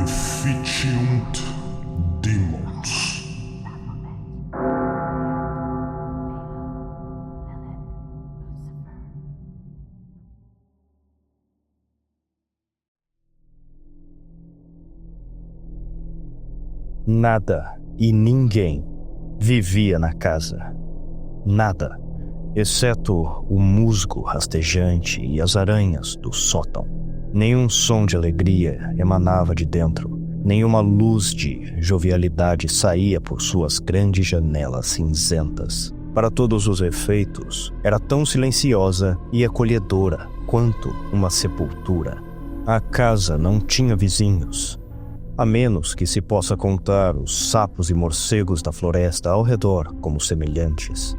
Efficiunt Demons. Nada e ninguém vivia na casa. Nada, exceto o musgo rastejante e as aranhas do sótão. Nenhum som de alegria emanava de dentro. Nenhuma luz de jovialidade saía por suas grandes janelas cinzentas. Para todos os efeitos, era tão silenciosa e acolhedora quanto uma sepultura. A casa não tinha vizinhos, a menos que se possa contar os sapos e morcegos da floresta ao redor como semelhantes.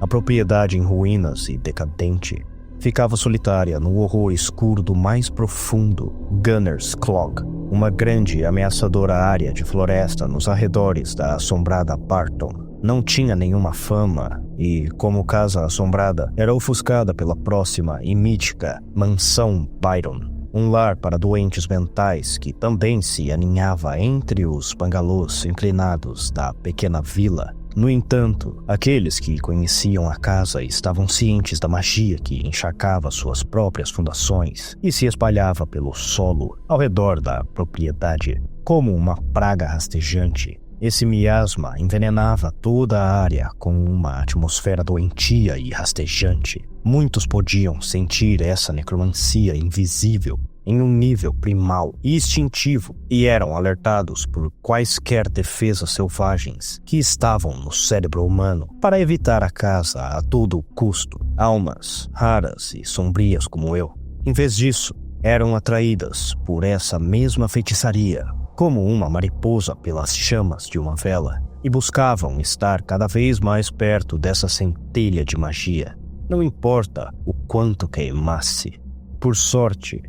A propriedade em ruínas e decadente ficava solitária no horror escuro do mais profundo Gunner's Clog, uma grande e ameaçadora área de floresta nos arredores da assombrada Barton. Não tinha nenhuma fama e, como casa assombrada, era ofuscada pela próxima e mítica Mansão Byron, um lar para doentes mentais que também se aninhava entre os bangalôs inclinados da pequena vila. No entanto, aqueles que conheciam a casa estavam cientes da magia que encharcava suas próprias fundações e se espalhava pelo solo ao redor da propriedade. Como uma praga rastejante, esse miasma envenenava toda a área com uma atmosfera doentia e rastejante. Muitos podiam sentir essa necromancia invisível em um nível primal e instintivo e eram alertados por quaisquer defesas selvagens que estavam no cérebro humano para evitar a casa a todo custo. Almas raras e sombrias como eu, em vez disso, eram atraídas por essa mesma feitiçaria, como uma mariposa pelas chamas de uma vela, e buscavam estar cada vez mais perto dessa centelha de magia, não importa o quanto queimasse. Por sorte,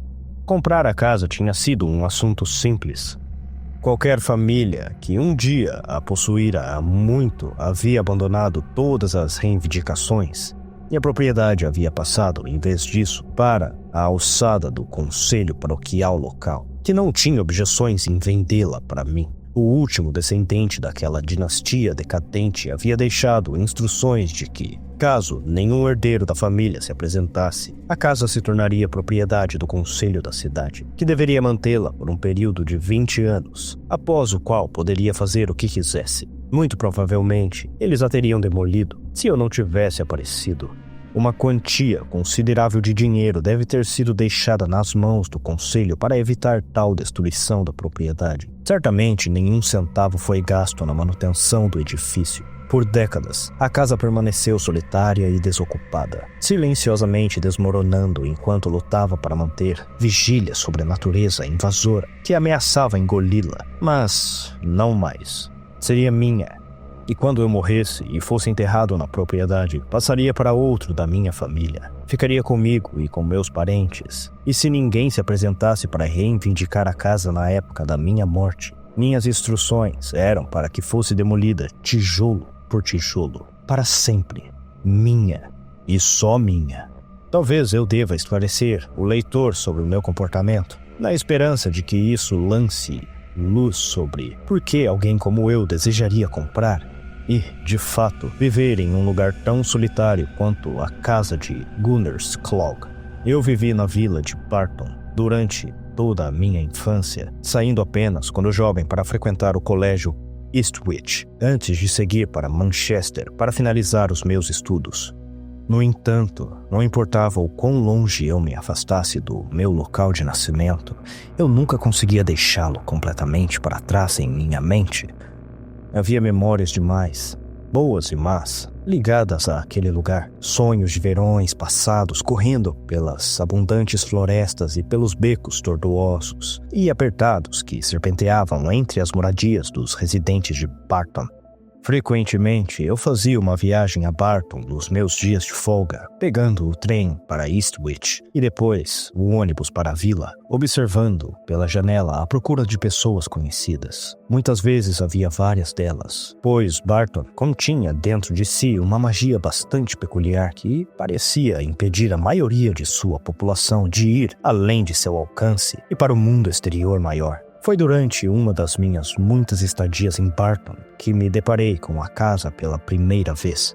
comprar a casa tinha sido um assunto simples. Qualquer família que um dia a possuíra há muito havia abandonado todas as reivindicações e a propriedade havia passado, em vez disso, para a alçada do conselho paroquial local, que não tinha objeções em vendê-la para mim. O último descendente daquela dinastia decadente havia deixado instruções de que, caso nenhum herdeiro da família se apresentasse, a casa se tornaria propriedade do conselho da cidade, que deveria mantê-la por um período de 20 anos, após o qual poderia fazer o que quisesse. Muito provavelmente, eles a teriam demolido se eu não tivesse aparecido. Uma quantia considerável de dinheiro deve ter sido deixada nas mãos do conselho para evitar tal destruição da propriedade. Certamente, nenhum centavo foi gasto na manutenção do edifício. Por décadas, a casa permaneceu solitária e desocupada, silenciosamente desmoronando enquanto lutava para manter vigília sobre a natureza invasora que ameaçava engoli-la. Mas não mais. Seria minha. E quando eu morresse e fosse enterrado na propriedade, passaria para outro da minha família. Ficaria comigo e com meus parentes. E se ninguém se apresentasse para reivindicar a casa na época da minha morte, minhas instruções eram para que fosse demolida tijolo por tijolo, para sempre. Minha e só minha. Talvez eu deva esclarecer o leitor sobre o meu comportamento, na esperança de que isso lance luz sobre por que alguém como eu desejaria comprar e, de fato, viver em um lugar tão solitário quanto a casa de Gunner's Clog. Eu vivi na vila de Barton durante toda a minha infância, saindo apenas quando jovem para frequentar o colégio Eastwich, antes de seguir para Manchester para finalizar os meus estudos. No entanto, não importava o quão longe eu me afastasse do meu local de nascimento, eu nunca conseguia deixá-lo completamente para trás em minha mente. Havia memórias demais, boas e más, ligadas àquele lugar. Sonhos de verões passados correndo pelas abundantes florestas e pelos becos tortuosos e apertados que serpenteavam entre as moradias dos residentes de Barton. Frequentemente, eu fazia uma viagem a Barton nos meus dias de folga, pegando o trem para Eastwich e depois o ônibus para a vila, observando pela janela à procura de pessoas conhecidas. Muitas vezes havia várias delas, pois Barton continha dentro de si uma magia bastante peculiar que parecia impedir a maioria de sua população de ir além de seu alcance e para o mundo exterior maior. Foi durante uma das minhas muitas estadias em Barton que me deparei com a casa pela primeira vez.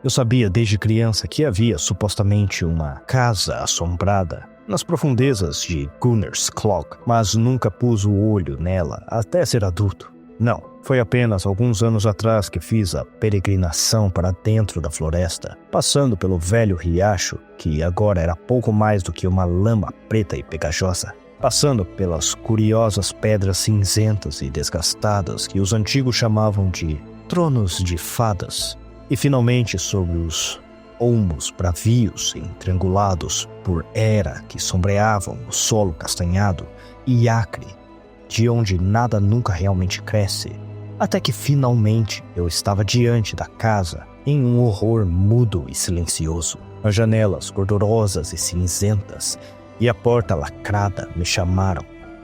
Eu sabia desde criança que havia supostamente uma casa assombrada nas profundezas de Gunner's Clog, mas nunca pus o olho nela até ser adulto. Não, foi apenas alguns anos atrás que fiz a peregrinação para dentro da floresta, passando pelo velho riacho, que agora era pouco mais do que uma lama preta e pegajosa, passando pelas curiosas pedras cinzentas e desgastadas que os antigos chamavam de tronos de fadas, e finalmente sobre os olmos bravios e triangulados por era que sombreavam o solo castanhado e acre, de onde nada nunca realmente cresce, até que finalmente eu estava diante da casa em um horror mudo e silencioso. As janelas gordurosas e cinzentas e a porta lacrada me chamaram,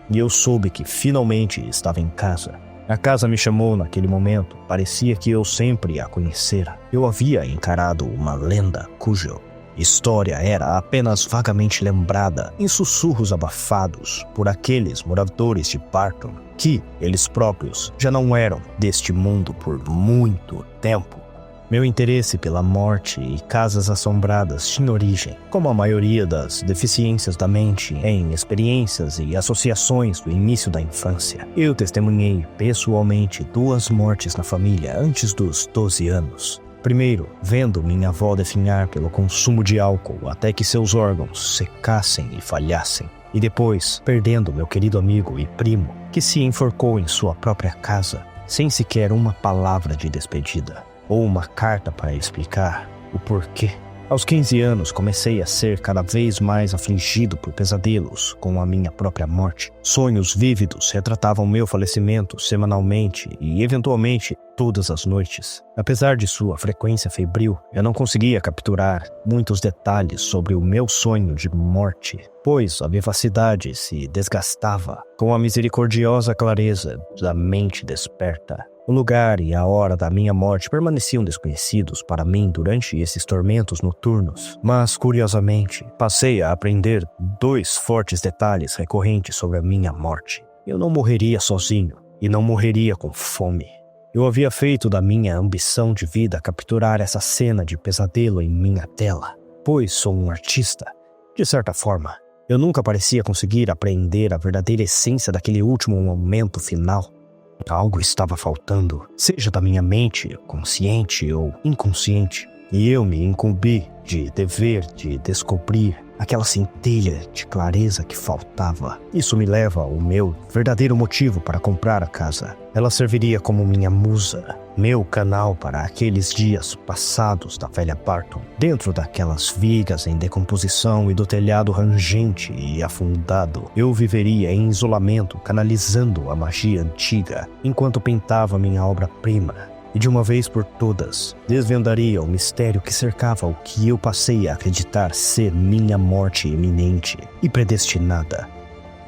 e eu soube que finalmente estava em casa. A casa me chamou naquele momento, parecia que eu sempre a conhecera. Eu havia encarado uma lenda cuja história era apenas vagamente lembrada em sussurros abafados por aqueles moradores de Barton, que eles próprios já não eram deste mundo por muito tempo. Meu interesse pela morte e casas assombradas tinha origem, como a maioria das deficiências da mente, em experiências e associações do início da infância. Eu testemunhei pessoalmente 2 mortes na família antes dos 12 anos. Primeiro, vendo minha avó definhar pelo consumo de álcool até que seus órgãos secassem e falhassem. E depois, perdendo meu querido amigo e primo, que se enforcou em sua própria casa, sem sequer uma palavra de despedida ou uma carta para explicar o porquê. Aos 15 anos, comecei a ser cada vez mais afligido por pesadelos com a minha própria morte. Sonhos vívidos retratavam meu falecimento semanalmente e, eventualmente, todas as noites. Apesar de sua frequência febril, eu não conseguia capturar muitos detalhes sobre o meu sonho de morte, pois a vivacidade se desgastava com a misericordiosa clareza da mente desperta. O lugar e a hora da minha morte permaneciam desconhecidos para mim durante esses tormentos noturnos, mas, curiosamente, passei a aprender 2 fortes detalhes recorrentes sobre a minha morte. Eu não morreria sozinho e não morreria com fome. Eu havia feito da minha ambição de vida capturar essa cena de pesadelo em minha tela, pois sou um artista. De certa forma, eu nunca parecia conseguir apreender a verdadeira essência daquele último momento final. Algo estava faltando, seja da minha mente, consciente ou inconsciente, e eu me incumbi de dever de descobrir aquela centelha de clareza que faltava. Isso me leva ao meu verdadeiro motivo para comprar a casa. Ela serviria como minha musa, meu canal para aqueles dias passados da velha Barton, dentro daquelas vigas em decomposição e do telhado rangente e afundado. Eu viveria em isolamento, canalizando a magia antiga, enquanto pintava minha obra-prima. E de uma vez por todas, desvendaria o mistério que cercava o que eu passei a acreditar ser minha morte iminente e predestinada.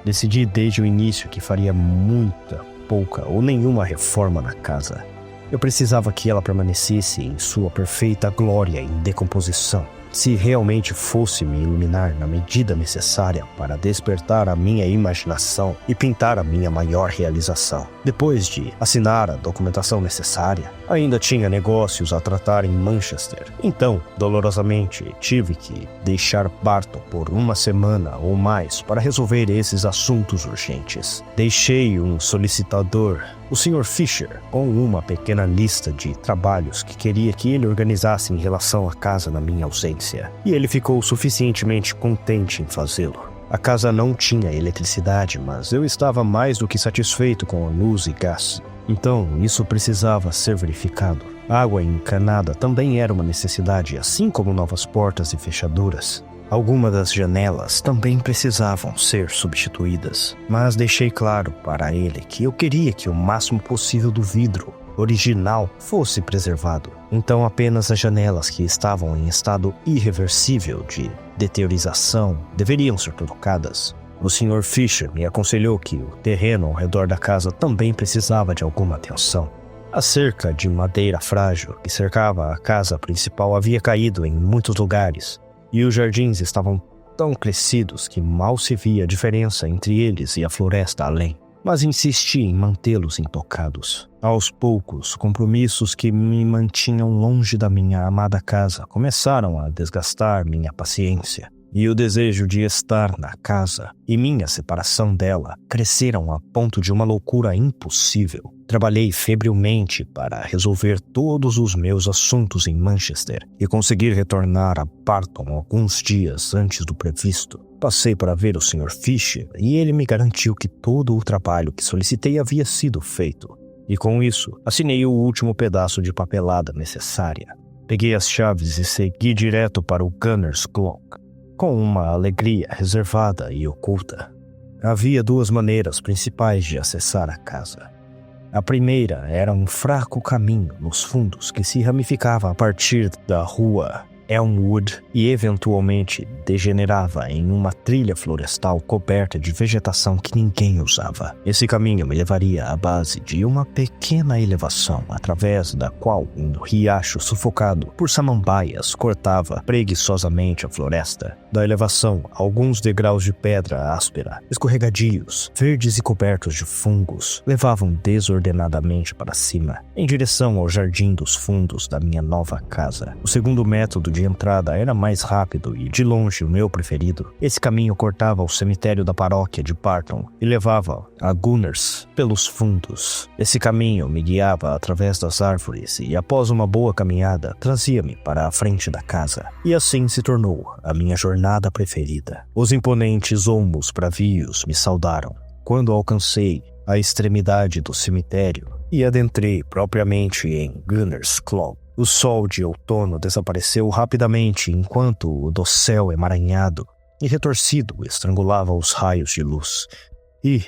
Decidi desde o início que faria muita, pouca ou nenhuma reforma na casa. Eu precisava que ela permanecesse em sua perfeita glória em decomposição, se realmente fosse me iluminar na medida necessária para despertar a minha imaginação e pintar a minha maior realização. Depois de assinar a documentação necessária, ainda tinha negócios a tratar em Manchester. Então, dolorosamente, tive que deixar Barton por 1 semana ou mais para resolver esses assuntos urgentes. Deixei um solicitador, o Sr. Fisher, com uma pequena lista de trabalhos que queria que ele organizasse em relação à casa na minha ausência, e ele ficou suficientemente contente em fazê-lo. A casa não tinha eletricidade, mas eu estava mais do que satisfeito com a luz e gás. Então, isso precisava ser verificado. Água encanada também era uma necessidade, assim como novas portas e fechaduras. Algumas das janelas também precisavam ser substituídas, mas deixei claro para ele que eu queria que o máximo possível do vidro original fosse preservado. Então apenas as janelas que estavam em estado irreversível de deteriorização deveriam ser trocadas. O Sr. Fisher me aconselhou que o terreno ao redor da casa também precisava de alguma atenção. A cerca de madeira frágil que cercava a casa principal havia caído em muitos lugares, e os jardins estavam tão crescidos que mal se via a diferença entre eles e a floresta além. mas insisti em mantê-los intocados. Aos poucos, compromissos que me mantinham longe da minha amada casa começaram a desgastar minha paciência. E o desejo de estar na casa e minha separação dela cresceram a ponto de uma loucura impossível. Trabalhei febrilmente para resolver todos os meus assuntos em Manchester e conseguir retornar a Barton alguns dias antes do previsto. Passei para ver o Sr. Fisher e ele me garantiu que todo o trabalho que solicitei havia sido feito. E com isso, assinei o último pedaço de papelada necessária. Peguei as chaves e segui direto para o Gunner's Clock, com uma alegria reservada e oculta. Havia duas maneiras principais de acessar a casa. A primeira era um fraco caminho nos fundos que se ramificava a partir da rua Elmwood e eventualmente degenerava em uma trilha florestal coberta de vegetação que ninguém usava. Esse caminho me levaria à base de uma pequena elevação, através da qual um riacho sufocado por samambaias cortava preguiçosamente a floresta. Da elevação, alguns degraus de pedra áspera, escorregadios, verdes e cobertos de fungos, levavam desordenadamente para cima, em direção ao jardim dos fundos da minha nova casa. O segundo método de entrada era mais rápido e, de longe, o meu preferido. Esse caminho cortava o cemitério da paróquia de Barton e levava a Gunners pelos fundos. Esse caminho me guiava através das árvores e, após uma boa caminhada, trazia-me para a frente da casa. E assim se tornou a minha jornada preferida. Os imponentes olmos bravios me saudaram quando alcancei a extremidade do cemitério e adentrei propriamente em Gunner's Clock. O sol de outono desapareceu rapidamente enquanto o dossel emaranhado e retorcido estrangulava os raios de luz. E,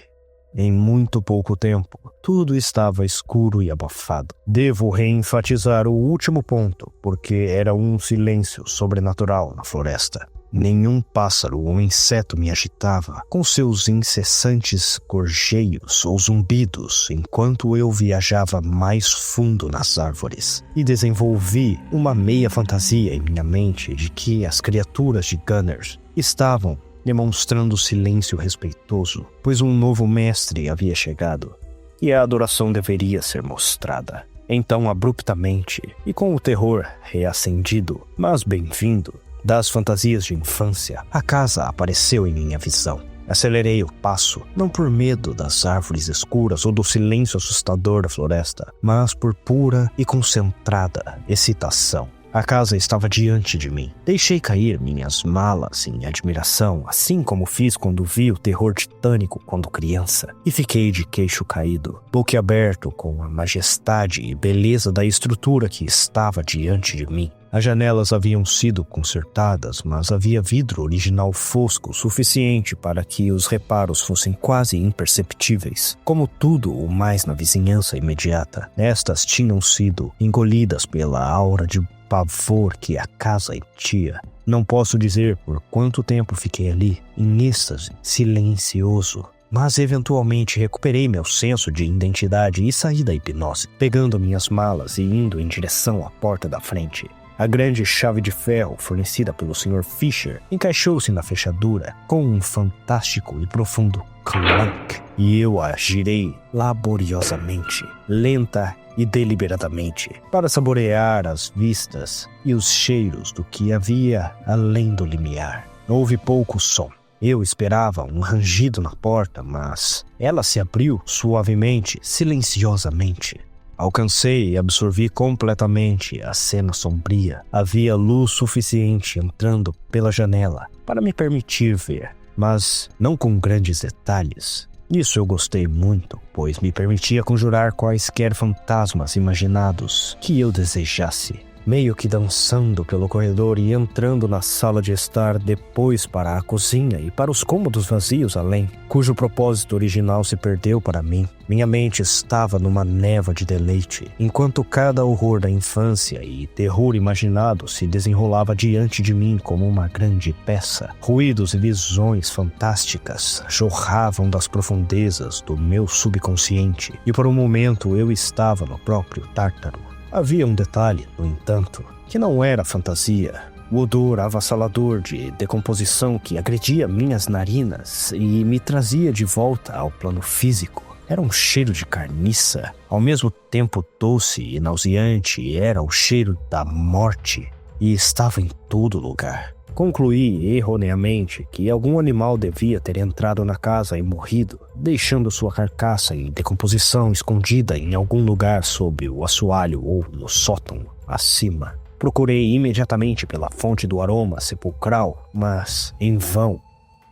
em muito pouco tempo, tudo estava escuro e abafado. Devo reenfatizar o último ponto, porque era um silêncio sobrenatural na floresta. Nenhum pássaro ou inseto me agitava com seus incessantes gorjeios ou zumbidos enquanto eu viajava mais fundo nas árvores. E desenvolvi uma meia fantasia em minha mente de que as criaturas de Gunners estavam demonstrando silêncio respeitoso, pois um novo mestre havia chegado e a adoração deveria ser mostrada. Então, abruptamente, e com o terror reacendido, mas bem-vindo, das fantasias de infância, a casa apareceu em minha visão. Acelerei o passo, não por medo das árvores escuras ou do silêncio assustador da floresta, mas por pura e concentrada excitação. A casa estava diante de mim. Deixei cair minhas malas em admiração, assim como fiz quando vi o terror titânico quando criança, e fiquei de queixo caído, boquiaberto com a majestade e beleza da estrutura que estava diante de mim. As janelas haviam sido consertadas, mas havia vidro original fosco o suficiente para que os reparos fossem quase imperceptíveis. Como tudo o mais na vizinhança imediata, estas tinham sido engolidas pela aura de pavor que a casa emitia. Não posso dizer por quanto tempo fiquei ali, em êxtase, silencioso. Mas eventualmente recuperei meu senso de identidade e saí da hipnose, pegando minhas malas e indo em direção à porta da frente. A grande chave de ferro fornecida pelo Sr. Fisher encaixou-se na fechadura com um fantástico e profundo clunk, e eu a girei laboriosamente, lenta e deliberadamente, para saborear as vistas e os cheiros do que havia além do limiar. Houve pouco som. Eu esperava um rangido na porta, mas ela se abriu suavemente, silenciosamente. Alcancei e absorvi completamente a cena sombria. Havia luz suficiente entrando pela janela para me permitir ver, mas não com grandes detalhes. Isso eu gostei muito, pois me permitia conjurar quaisquer fantasmas imaginados que eu desejasse. Meio que dançando pelo corredor e entrando na sala de estar, depois para a cozinha e para os cômodos vazios além, cujo propósito original se perdeu para mim. Minha mente estava numa névoa de deleite, enquanto cada horror da infância e terror imaginado se desenrolava diante de mim como uma grande peça. Ruídos e visões fantásticas jorravam das profundezas do meu subconsciente, e por um momento eu estava no próprio Tártaro. Havia um detalhe, no entanto, que não era fantasia, O odor avassalador de decomposição que agredia minhas narinas e me trazia de volta ao plano físico. Era um cheiro de carniça, ao mesmo tempo doce e nauseante, era o cheiro da morte e estava em todo lugar. Concluí erroneamente que algum animal devia ter entrado na casa e morrido, deixando sua carcaça em decomposição escondida em algum lugar sob o assoalho ou no sótão acima. Procurei imediatamente pela fonte do aroma sepulcral, mas em vão.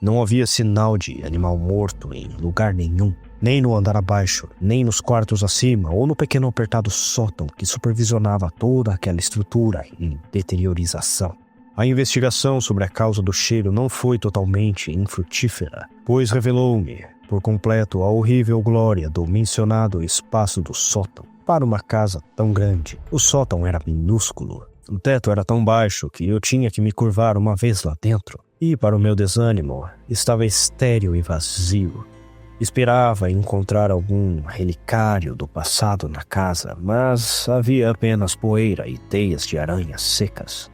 Não havia sinal de animal morto em lugar nenhum, nem no andar abaixo, nem nos quartos acima ou no pequeno apertado sótão que supervisionava toda aquela estrutura em deteriorização. A investigação sobre a causa do cheiro não foi totalmente infrutífera, pois revelou-me por completo a horrível glória do mencionado espaço do sótão. Para uma casa tão grande, o sótão era minúsculo. O teto era tão baixo que eu tinha que me curvar uma vez lá dentro. E, para o meu desânimo, estava estéril e vazio. Esperava encontrar algum relicário do passado na casa, mas havia apenas poeira e teias de aranhas secas.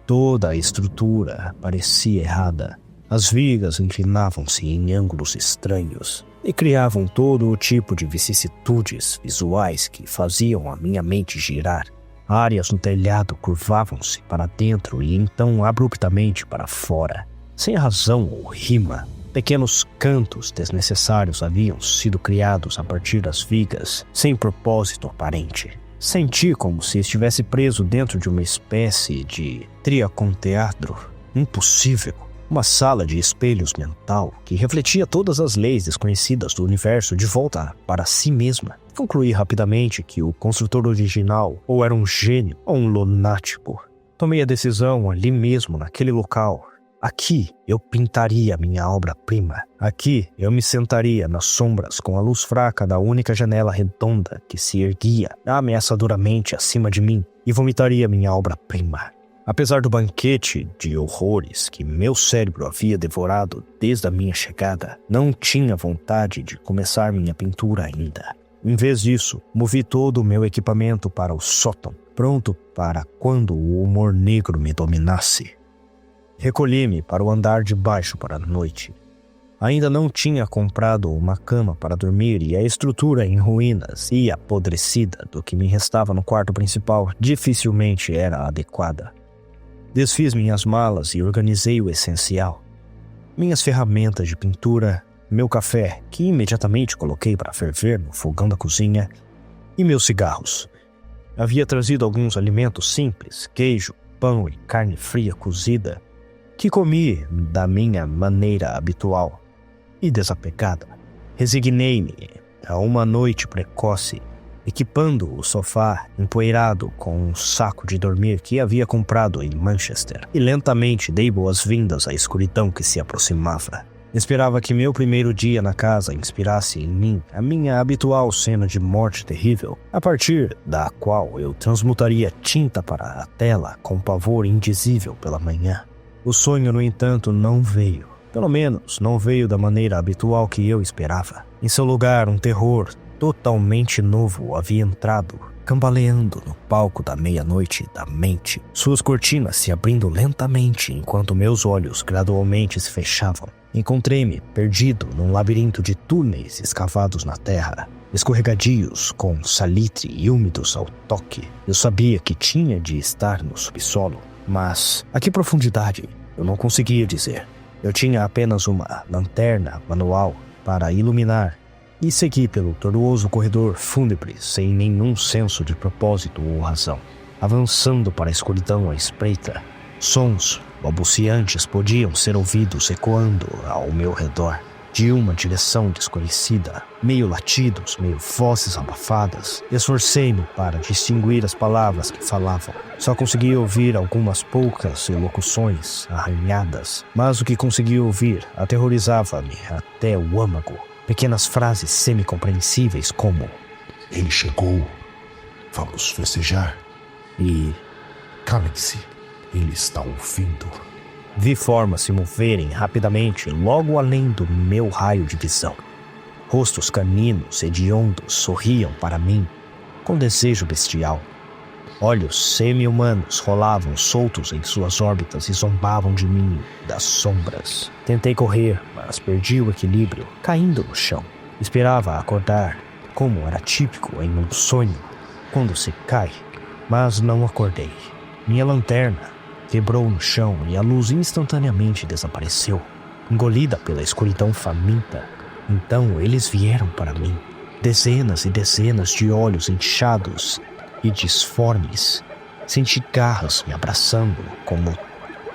Toda a estrutura parecia errada. As vigas inclinavam-se em ângulos estranhos e criavam todo o tipo de vicissitudes visuais que faziam a minha mente girar. Áreas no telhado curvavam-se para dentro e então abruptamente para fora. Sem razão ou rima, pequenos cantos desnecessários haviam sido criados a partir das vigas, sem propósito aparente. Senti como se estivesse preso dentro de uma espécie de triaconteatro impossível. Uma sala de espelhos mental que refletia todas as leis desconhecidas do universo de volta para si mesma. Concluí rapidamente que o construtor original ou era um gênio ou um lunático. Tomei a decisão ali mesmo, naquele local. Aqui eu pintaria minha obra-prima. Aqui eu me sentaria nas sombras com a luz fraca da única janela redonda que se erguia ameaçadoramente acima de mim e vomitaria minha obra-prima. Apesar do banquete de horrores que meu cérebro havia devorado desde a minha chegada, não tinha vontade de começar minha pintura ainda. Em vez disso, movi todo o meu equipamento para o sótão, pronto para quando o humor negro me dominasse. Recolhi-me para o andar de baixo para a noite. Ainda não tinha comprado uma cama para dormir e a estrutura em ruínas e apodrecida do que me restava no quarto principal dificilmente era adequada. Desfiz minhas malas e organizei o essencial. Minhas ferramentas de pintura, meu café, que imediatamente coloquei para ferver no fogão da cozinha, e meus cigarros. Havia trazido alguns alimentos simples, queijo, pão e carne fria cozida, que comi da minha maneira habitual e desapegada. Resignei-me a uma noite precoce, equipando o sofá empoeirado com um saco de dormir que havia comprado em Manchester, e lentamente dei boas-vindas à escuridão que se aproximava. Esperava que meu primeiro dia na casa inspirasse em mim a minha habitual cena de morte terrível, a partir da qual eu transmutaria tinta para a tela com pavor indizível pela manhã. O sonho, no entanto, não veio. Pelo menos, não veio da maneira habitual que eu esperava. Em seu lugar, um terror totalmente novo havia entrado, cambaleando no palco da meia-noite da mente, suas cortinas se abrindo lentamente enquanto meus olhos gradualmente se fechavam. Encontrei-me perdido num labirinto de túneis escavados na terra, escorregadios com salitre e úmidos ao toque. Eu sabia que tinha de estar no subsolo, mas a que profundidade eu não conseguia dizer. Eu tinha apenas uma lanterna manual para iluminar e segui pelo tortuoso corredor fúnebre sem nenhum senso de propósito ou razão, avançando para a escuridão à espreita. Sons balbuciantes podiam ser ouvidos ecoando ao meu redor, de uma direção desconhecida, meio latidos, meio vozes abafadas. Esforcei-me para distinguir as palavras que falavam. Só consegui ouvir algumas poucas elocuções arranhadas, mas o que consegui ouvir aterrorizava-me até o âmago. Pequenas frases semicompreensíveis como Ele chegou. Vamos festejar. e Calem-se. Ele está ouvindo. vi formas se moverem rapidamente logo além do meu raio de visão. Rostos caninos hediondos sorriam para mim com desejo bestial. Olhos semi-humanos rolavam soltos em suas órbitas e zombavam de mim das sombras. Tentei correr, mas perdi o equilíbrio, caindo no chão. Esperava acordar, como era típico em um sonho, quando se cai, mas não acordei. Minha lanterna quebrou no chão e a luz instantaneamente desapareceu, engolida pela escuridão faminta. Então eles vieram para mim, dezenas e dezenas de olhos inchados e disformes. Senti garras me abraçando como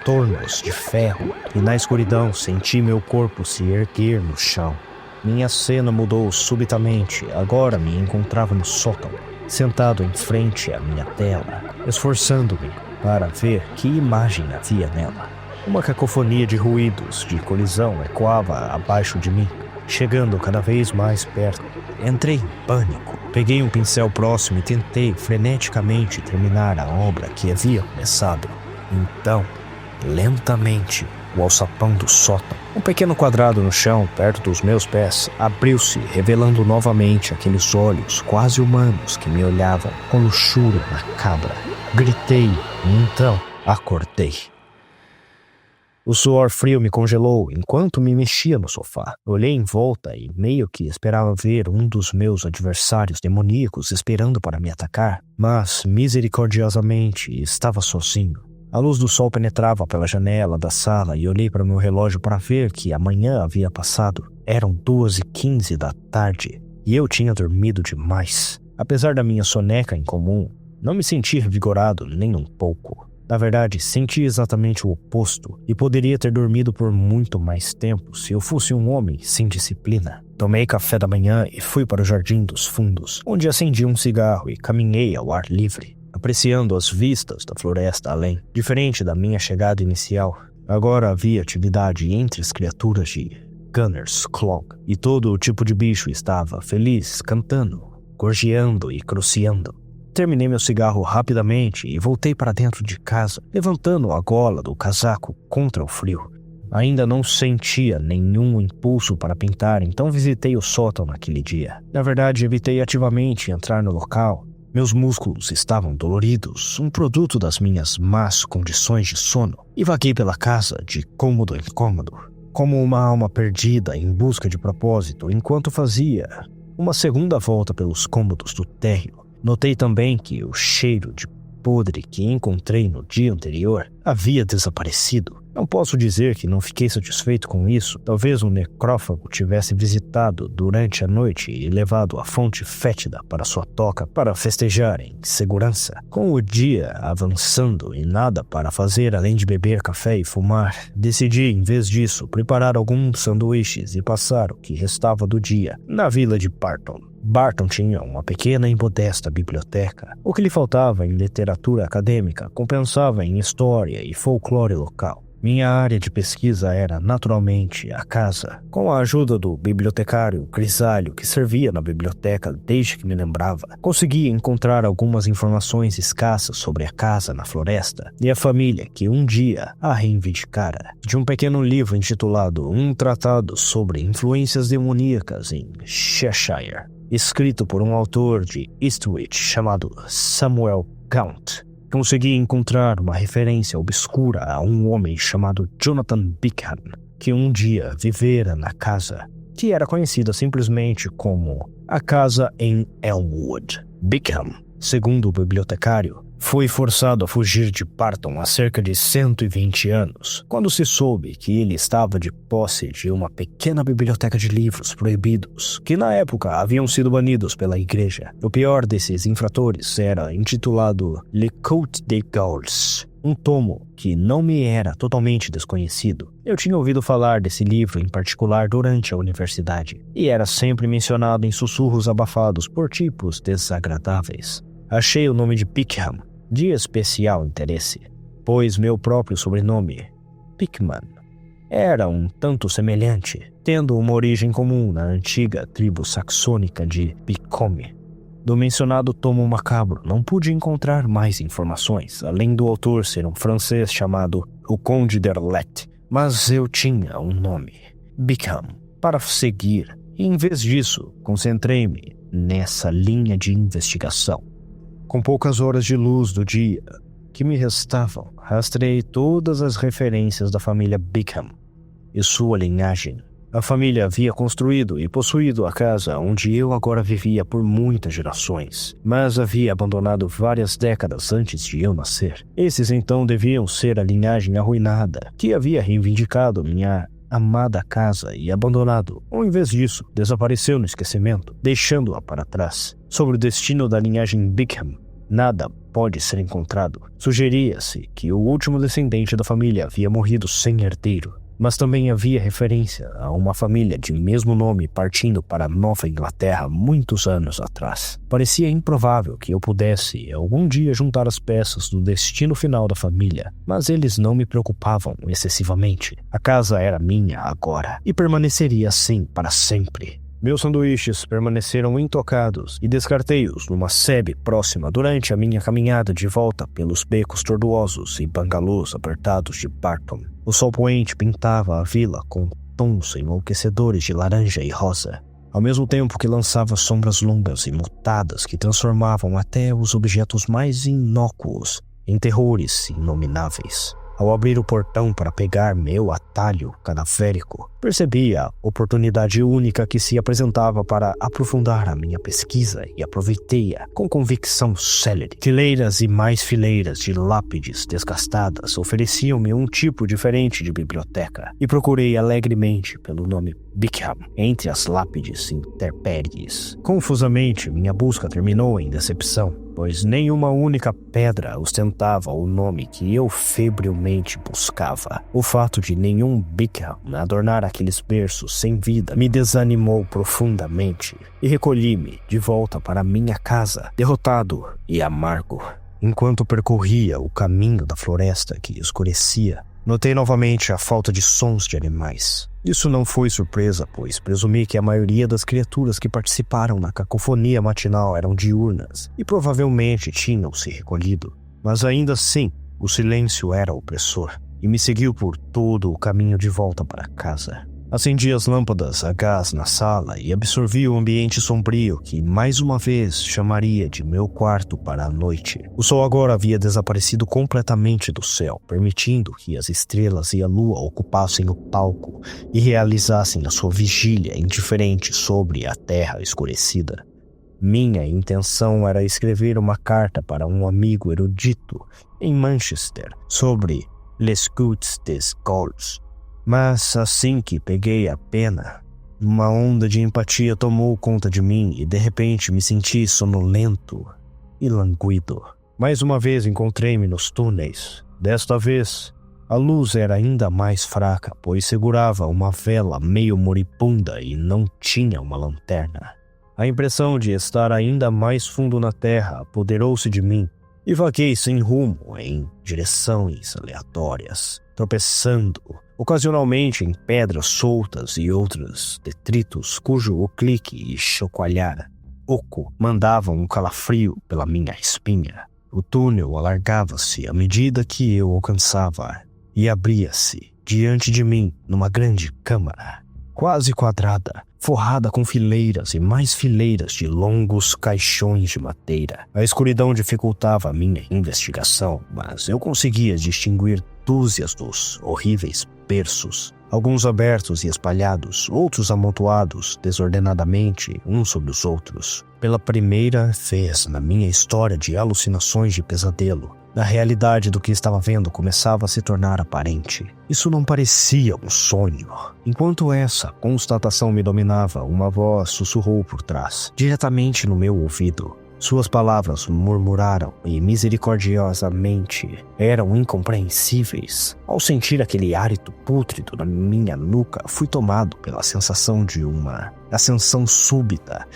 tornos de ferro e na escuridão senti meu corpo se erguer no chão. Minha cena mudou subitamente. Agora me encontrava no sótão, sentado em frente à minha tela, esforçando-me para ver que imagem havia nela. Uma cacofonia de ruídos de colisão ecoava abaixo de mim, chegando cada vez mais perto. Entrei em pânico. Peguei um pincel próximo e tentei freneticamente terminar a obra que havia começado. Então, lentamente, o alçapão do sótão, um pequeno quadrado no chão perto dos meus pés, abriu-se, revelando novamente aqueles olhos quase humanos que me olhavam com luxúria macabra. Gritei e então acordei. O suor frio me congelou enquanto me mexia no sofá. Olhei em volta e meio que esperava ver um dos meus adversários demoníacos esperando para me atacar, mas, misericordiosamente, estava sozinho. A luz do sol penetrava pela janela da sala e olhei para o meu relógio para ver que a manhã havia passado. Eram 2h15 da tarde e eu tinha dormido demais. Apesar da minha soneca incomum, não me senti revigorado nem um pouco. Na verdade, senti exatamente o oposto e poderia ter dormido por muito mais tempo se eu fosse um homem sem disciplina. Tomei café da manhã e fui para o Jardim dos Fundos, onde acendi um cigarro e caminhei ao ar livre, apreciando as vistas da floresta além. Diferente da minha chegada inicial, agora havia atividade entre as criaturas de Gunner's Claw e todo o tipo de bicho estava feliz, cantando, gorjeando e cruciando. Terminei meu cigarro rapidamente e voltei para dentro de casa, levantando a gola do casaco contra o frio. Ainda não sentia nenhum impulso para pintar, então visitei o sótão naquele dia. Na verdade, evitei ativamente entrar no local. Meus músculos estavam doloridos, um produto das minhas más condições de sono, e vaguei pela casa de cômodo em cômodo, como uma alma perdida em busca de propósito, enquanto fazia uma segunda volta pelos cômodos do térreo. Notei também que o cheiro de podre que encontrei no dia anterior havia desaparecido. Não posso dizer que não fiquei satisfeito com isso. Talvez um necrófago tivesse visitado durante a noite e levado a fonte fétida para sua toca para festejar em segurança. Com o dia avançando e nada para fazer além de beber café e fumar, decidi, em vez disso, preparar alguns sanduíches e passar o que restava do dia na vila de Barton. Barton tinha uma pequena e modesta biblioteca. O que lhe faltava em literatura acadêmica compensava em história e folclore local. Minha área de pesquisa era, naturalmente, a casa. Com a ajuda do bibliotecário grisalho que servia na biblioteca desde que me lembrava, consegui encontrar algumas informações escassas sobre a casa na floresta e a família que um dia a reivindicara. De um pequeno livro intitulado Um Tratado sobre Influências Demoníacas em Cheshire, escrito por um autor de Ipswich chamado Samuel Gaunt, consegui encontrar uma referência obscura a um homem chamado Jonathan Bickham, que um dia vivera na casa, que era conhecida simplesmente como a Casa em Elmwood. Bickham, segundo o bibliotecário, foi forçado a fugir de Barton há cerca de 120 anos, quando se soube que ele estava de posse de uma pequena biblioteca de livros proibidos, que na época haviam sido banidos pela igreja. O pior desses infratores era intitulado Le Côte des Gaules, um tomo que não me era totalmente desconhecido. Eu tinha ouvido falar desse livro em particular durante a universidade, e era sempre mencionado em sussurros abafados por tipos desagradáveis. Achei o nome de Bickham de especial interesse, pois meu próprio sobrenome, Pickman, era um tanto semelhante, tendo uma origem comum na antiga tribo saxônica de Picome. Do mencionado tomo macabro, não pude encontrar mais informações, além do autor ser um francês chamado o Conde d'Erlet, mas eu tinha um nome, Bickham, para seguir, e em vez disso, concentrei-me nessa linha de investigação. Com poucas horas de luz do dia que me restavam, rastreei todas as referências da família Bickham e sua linhagem. A família havia construído e possuído a casa onde eu agora vivia por muitas gerações, mas havia abandonado várias décadas antes de eu nascer. Esses então deviam ser a linhagem arruinada, que havia reivindicado minha amada casa e abandonado, ou em vez disso, desapareceu no esquecimento, deixando-a para trás. Sobre o destino da linhagem Bickham, nada pode ser encontrado. Sugeria-se que o último descendente da família havia morrido sem herdeiro, mas também havia referência a uma família de mesmo nome partindo para Nova Inglaterra muitos anos atrás. Parecia improvável que eu pudesse algum dia juntar as peças do destino final da família, mas eles não me preocupavam excessivamente. A casa era minha agora e permaneceria assim para sempre. Meus sanduíches permaneceram intocados e descartei-os numa sebe próxima durante a minha caminhada de volta pelos becos tortuosos e bangalôs apertados de Barton. O sol poente pintava a vila com tons enlouquecedores de laranja e rosa, ao mesmo tempo que lançava sombras longas e mutadas que transformavam até os objetos mais inócuos em terrores inomináveis. Ao abrir o portão para pegar meu atalho cadavérico, percebi a oportunidade única que se apresentava para aprofundar a minha pesquisa e aproveitei-a com convicção célere. Fileiras e mais fileiras de lápides desgastadas ofereciam-me um tipo diferente de biblioteca e procurei alegremente pelo nome Bickham entre as lápides intempéries. Confusamente, minha busca terminou em decepção, pois nenhuma única pedra ostentava o nome que eu febrilmente buscava. O fato de nenhum Bickham adornar aqueles berços sem vida me desanimou profundamente e recolhi-me de volta para minha casa, derrotado e amargo. Enquanto percorria o caminho da floresta que escurecia, notei novamente a falta de sons de animais. Isso não foi surpresa, pois presumi que a maioria das criaturas que participaram na cacofonia matinal eram diurnas e provavelmente tinham se recolhido. Mas ainda assim, o silêncio era opressor e me seguiu por todo o caminho de volta para casa. Acendi as lâmpadas a gás na sala e absorvi o ambiente sombrio que, mais uma vez, chamaria de meu quarto para a noite. O sol agora havia desaparecido completamente do céu, permitindo que as estrelas e a lua ocupassem o palco e realizassem a sua vigília indiferente sobre a terra escurecida. Minha intenção era escrever uma carta para um amigo erudito em Manchester sobre Les Gouttes des Gaules. Mas assim que peguei a pena, uma onda de empatia tomou conta de mim e de repente me senti sonolento e languido. Mais uma vez encontrei-me nos túneis. Desta vez, a luz era ainda mais fraca, pois segurava uma vela meio moribunda e não tinha uma lanterna. A impressão de estar ainda mais fundo na terra apoderou-se de mim e vaguei sem rumo em direções aleatórias, tropeçando ocasionalmente em pedras soltas e outros detritos cujo o clique e chacoalhar oco mandavam um calafrio pela minha espinha. O túnel alargava-se à medida que eu alcançava e abria-se diante de mim numa grande câmara, quase quadrada, forrada com fileiras e mais fileiras de longos caixões de madeira. A escuridão dificultava a minha investigação, mas eu conseguia distinguir dúzias dos horríveis berços, alguns abertos e espalhados, outros amontoados desordenadamente uns sobre os outros. Pela primeira vez na minha história de alucinações de pesadelo, a realidade do que estava vendo começava a se tornar aparente. Isso não parecia um sonho. Enquanto essa constatação me dominava, uma voz sussurrou por trás, diretamente no meu ouvido. Suas palavras murmuraram e misericordiosamente eram incompreensíveis. Ao sentir aquele hálito pútrido na minha nuca, fui tomado pela sensação de uma ascensão súbita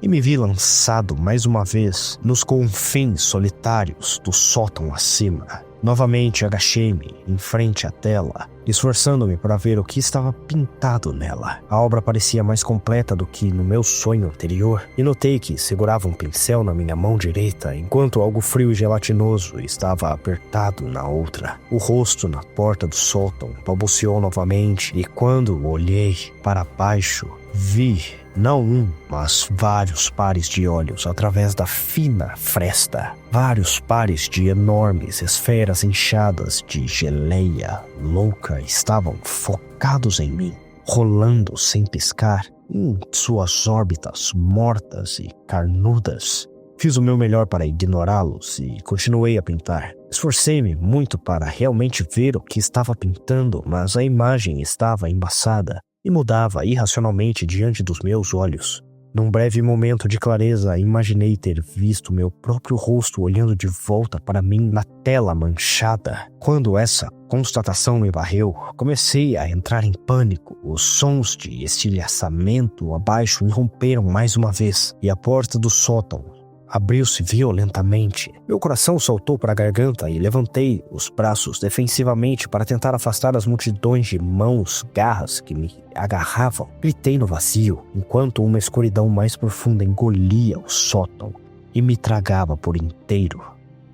e me vi lançado mais uma vez nos confins solitários do sótão acima. Novamente agachei-me em frente à tela, esforçando-me para ver o que estava pintado nela. A obra parecia mais completa do que no meu sonho anterior, e notei que segurava um pincel na minha mão direita, enquanto algo frio e gelatinoso estava apertado na outra. O rosto na porta do sótão balbuciou novamente, e quando olhei para baixo, vi Não um, mas vários pares de olhos através da fina fresta. Vários pares de enormes esferas inchadas de geleia louca estavam focados em mim, rolando sem piscar em suas órbitas mortas e carnudas. Fiz o meu melhor para ignorá-los e continuei a pintar. Esforcei-me muito para realmente ver o que estava pintando, mas a imagem estava embaçada e mudava irracionalmente diante dos meus olhos. Num breve momento de clareza, imaginei ter visto meu próprio rosto olhando de volta para mim na tela manchada. Quando essa constatação me varreu, comecei a entrar em pânico. Os sons de estilhaçamento abaixo irromperam mais uma vez e a porta do sótão abriu-se violentamente. Meu coração saltou para a garganta e levantei os braços defensivamente para tentar afastar as multidões de mãos, garras que me agarravam. Gritei no vazio, enquanto uma escuridão mais profunda engolia o sótão e me tragava por inteiro.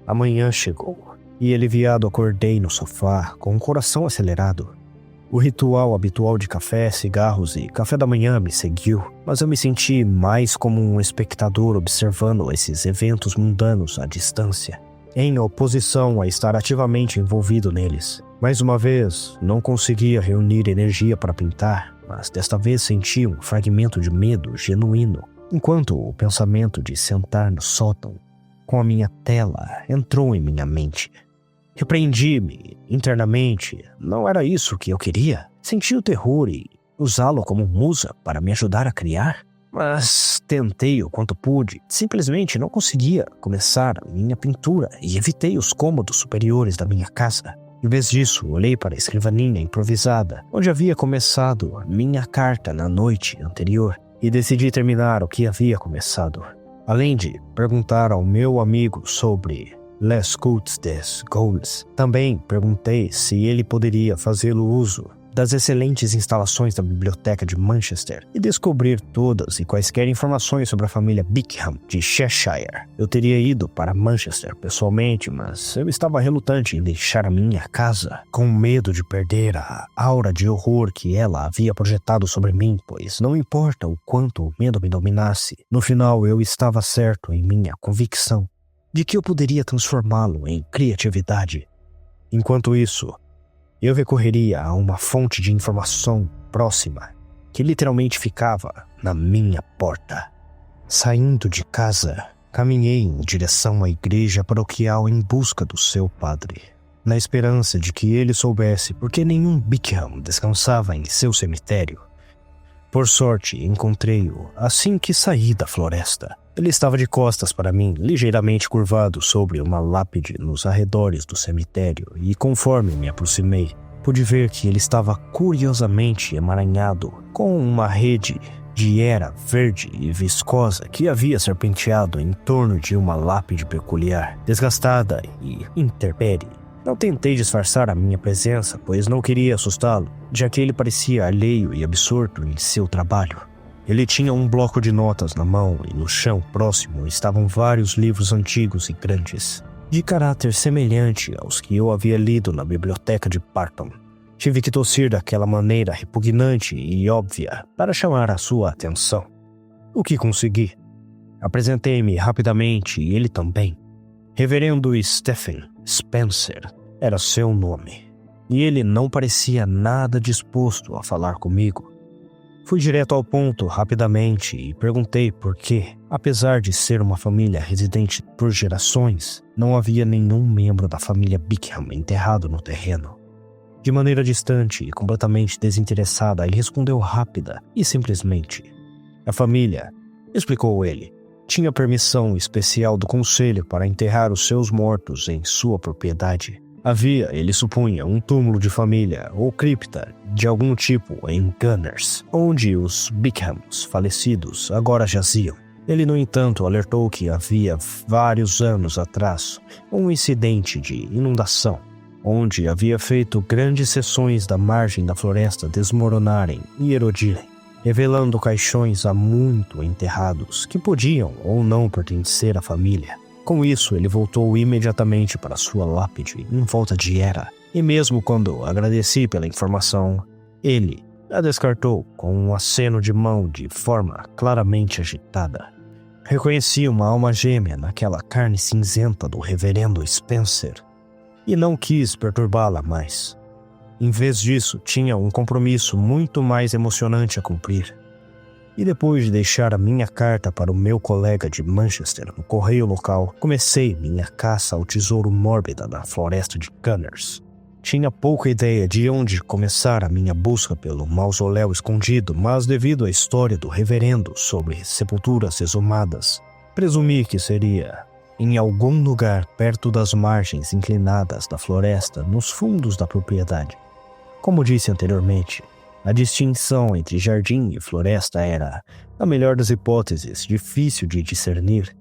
A manhã chegou e, aliviado, acordei no sofá com o coração acelerado. O ritual habitual de café, cigarros e café da manhã me seguiu, mas eu me senti mais como um espectador observando esses eventos mundanos à distância, em oposição a estar ativamente envolvido neles. Mais uma vez, não conseguia reunir energia para pintar, mas desta vez senti um fragmento de medo genuíno, enquanto o pensamento de sentar no sótão com a minha tela entrou em minha mente. Repreendi-me internamente. Não era isso que eu queria. Senti o terror e usá-lo como musa para me ajudar a criar. Mas tentei o quanto pude. Simplesmente não conseguia começar minha pintura e evitei os cômodos superiores da minha casa. Em vez disso, olhei para a escrivaninha improvisada, onde havia começado minha carta na noite anterior, e decidi terminar o que havia começado. Além de perguntar ao meu amigo sobre Les Cultes des Gaules, também perguntei se ele poderia fazê-lo uso das excelentes instalações da Biblioteca de Manchester e descobrir todas e quaisquer informações sobre a família Bickham de Cheshire. Eu teria ido para Manchester pessoalmente, mas eu estava relutante em deixar a minha casa, com medo de perder a aura de horror que ela havia projetado sobre mim, pois não importa o quanto o medo me dominasse, no final eu estava certo em minha convicção de que eu poderia transformá-lo em criatividade. Enquanto isso, eu recorreria a uma fonte de informação próxima, que literalmente ficava na minha porta. Saindo de casa, caminhei em direção à igreja paroquial em busca do seu padre, na esperança de que ele soubesse por que nenhum Bickham descansava em seu cemitério. Por sorte, encontrei-o assim que saí da floresta. Ele estava de costas para mim, ligeiramente curvado sobre uma lápide nos arredores do cemitério, e conforme me aproximei, pude ver que ele estava curiosamente emaranhado com uma rede de era verde e viscosa que havia serpenteado em torno de uma lápide peculiar, desgastada e intempérie. Não tentei disfarçar a minha presença, pois não queria assustá-lo, já que ele parecia alheio e absorto em seu trabalho. Ele tinha um bloco de notas na mão e no chão próximo estavam vários livros antigos e grandes, de caráter semelhante aos que eu havia lido na biblioteca de Parton. Tive que tossir daquela maneira repugnante e óbvia para chamar a sua atenção. O que consegui? Apresentei-me rapidamente e ele também. Reverendo Stephen Spencer era seu nome, e ele não parecia nada disposto a falar comigo. Fui direto ao ponto rapidamente e perguntei por que, apesar de ser uma família residente por gerações, não havia nenhum membro da família Bickham enterrado no terreno. De maneira distante e completamente desinteressada, ele respondeu rápida e simplesmente: "A família", explicou ele, "tinha permissão especial do conselho para enterrar os seus mortos em sua propriedade. Havia, ele supunha, um túmulo de família ou cripta de algum tipo em Gunners, onde os Bickhams falecidos agora jaziam. Ele, no entanto, alertou que havia vários anos atrás um incidente de inundação, onde havia feito grandes seções da margem da floresta desmoronarem e erodirem, revelando caixões há muito enterrados que podiam ou não pertencer à família. Com isso, ele voltou imediatamente para sua lápide em volta de Era, e mesmo quando agradeci pela informação, ele A descartou com um aceno de mão de forma claramente agitada. Reconheci uma alma gêmea naquela carne cinzenta do reverendo Spencer e não quis perturbá-la mais. Em vez disso, tinha um compromisso muito mais emocionante a cumprir. E depois de deixar a minha carta para o meu colega de Manchester no correio local, comecei minha caça ao tesouro mórbida na floresta de Gunners. Tinha pouca ideia de onde começar a minha busca pelo mausoléu escondido, mas devido à história do reverendo sobre sepulturas exumadas, presumi que seria em algum lugar perto das margens inclinadas da floresta, nos fundos da propriedade. Como disse anteriormente, a distinção entre jardim e floresta era, na melhor das hipóteses, difícil de discernir,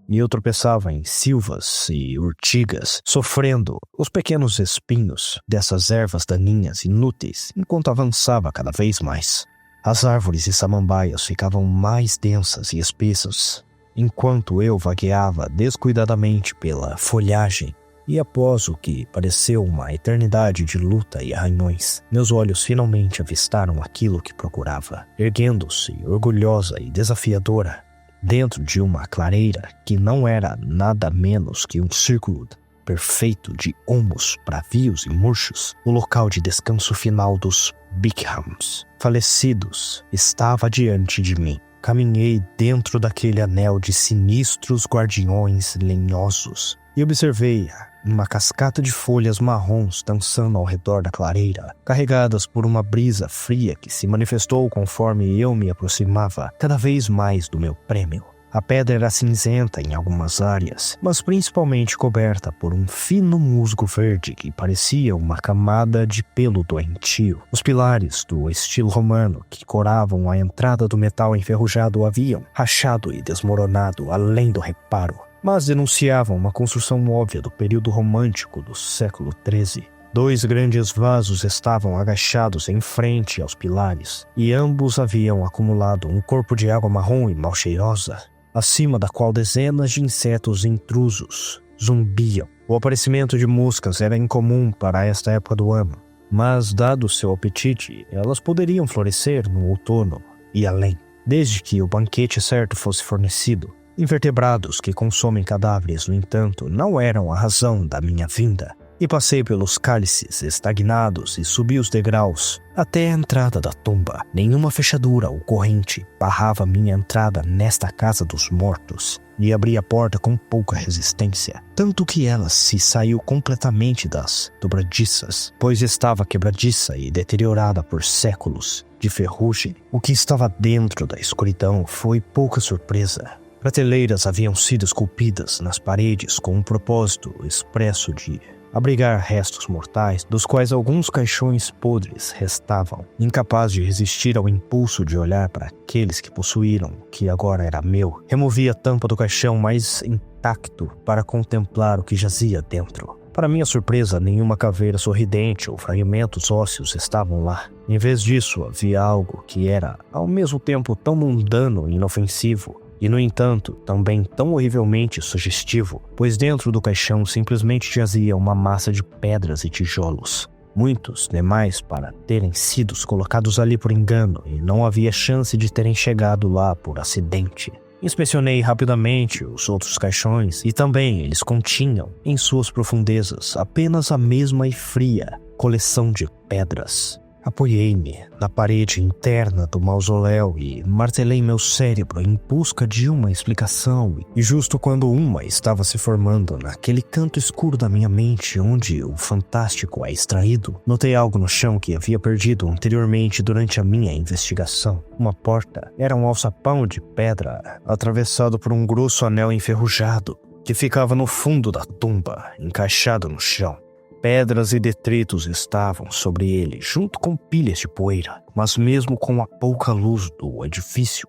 e eu tropeçava em silvas e urtigas, sofrendo os pequenos espinhos dessas ervas daninhas inúteis enquanto avançava cada vez mais. As árvores e samambaias ficavam mais densas e espessas, enquanto eu vagueava descuidadamente pela folhagem. E após o que pareceu uma eternidade de luta e arranhões, meus olhos finalmente avistaram aquilo que procurava, erguendo-se orgulhosa e desafiadora, dentro de uma clareira que não era nada menos que um círculo perfeito de olmos bravios e murchos. O local de descanso final dos Bickhams, falecidos, estava diante de mim. Caminhei dentro daquele anel de sinistros guardiões lenhosos e observei uma cascata de folhas marrons dançando ao redor da clareira, carregadas por uma brisa fria que se manifestou conforme eu me aproximava cada vez mais do meu prêmio. A pedra era cinzenta em algumas áreas, mas principalmente coberta por um fino musgo verde que parecia uma camada de pelo doentio. Os pilares do estilo romano que coravam a entrada do metal enferrujado haviam rachado e desmoronado além do reparo, mas denunciavam uma construção óbvia do período romântico do século XIII. 2 grandes vasos estavam agachados em frente aos pilares, e ambos haviam acumulado um corpo de água marrom e mal cheirosa, acima da qual dezenas de insetos intrusos zumbiam. O aparecimento de moscas era incomum para esta época do ano, mas dado seu apetite, elas poderiam florescer no outono e além, desde que o banquete certo fosse fornecido. Invertebrados que consomem cadáveres, no entanto, não eram a razão da minha vinda, e passei pelos cálices estagnados e subi os degraus até a entrada da tumba. Nenhuma fechadura ou corrente barrava minha entrada nesta casa dos mortos, e abri a porta com pouca resistência, tanto que ela se saiu completamente das dobradiças, pois estava quebradiça e deteriorada por séculos de ferrugem. O que estava dentro da escuridão foi pouca surpresa. Prateleiras haviam sido esculpidas nas paredes com um propósito expresso de abrigar restos mortais, dos quais alguns caixões podres restavam, incapaz de resistir ao impulso de olhar para aqueles que possuíram o que agora era meu. Removi a tampa do caixão mais intacto para contemplar o que jazia dentro. Para minha surpresa, nenhuma caveira sorridente ou fragmentos ósseos estavam lá. Em vez disso, havia algo que era, ao mesmo tempo, tão mundano e inofensivo, e, no entanto, também tão horrivelmente sugestivo, pois dentro do caixão simplesmente jazia uma massa de pedras e tijolos. Muitos demais para terem sido colocados ali por engano, e não havia chance de terem chegado lá por acidente. Inspecionei rapidamente os outros caixões, e também eles continham, em suas profundezas, apenas a mesma e fria coleção de pedras. Apoiei-me na parede interna do mausoléu e martelei meu cérebro em busca de uma explicação, e justo quando uma estava se formando naquele canto escuro da minha mente onde o fantástico é extraído, notei algo no chão que havia perdido anteriormente durante a minha investigação. Uma porta. Era um alçapão de pedra atravessado por um grosso anel enferrujado que ficava no fundo da tumba, encaixado no chão. Pedras e detritos estavam sobre ele, junto com pilhas de poeira, mas mesmo com a pouca luz do edifício,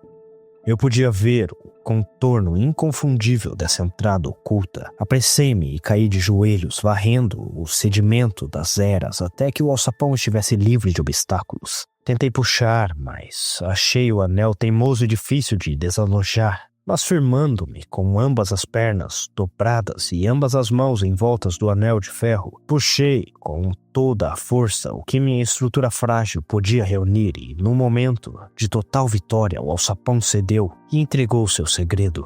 eu podia ver o contorno inconfundível dessa entrada oculta. Apressei-me e caí de joelhos, varrendo o sedimento das eras até que o alçapão estivesse livre de obstáculos. Tentei puxar, mas achei o anel teimoso e difícil de desalojar. mas firmando-me com ambas as pernas dobradas e ambas as mãos envoltas do anel de ferro, puxei com toda a força o que minha estrutura frágil podia reunir e, num momento de total vitória, o alçapão cedeu e entregou seu segredo.